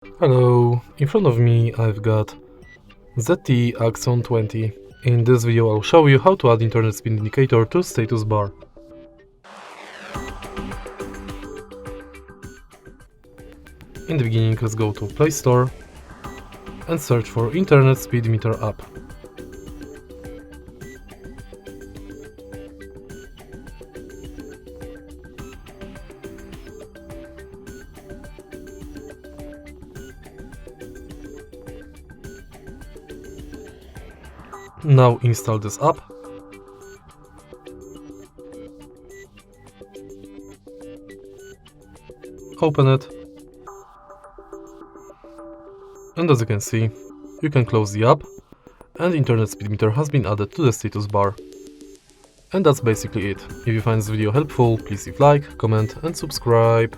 Hello, in front of me I've got ZTE AXON 20. In this video I'll show you how to add internet speed indicator to status bar. In the beginning, let's go to Play Store and search for Internet Speed Meter app. Now install this app. Open it. And as you can see, you can close the app and internet speed meter has been added to the status bar. And that's basically it. If you find this video helpful, please leave like, comment and subscribe.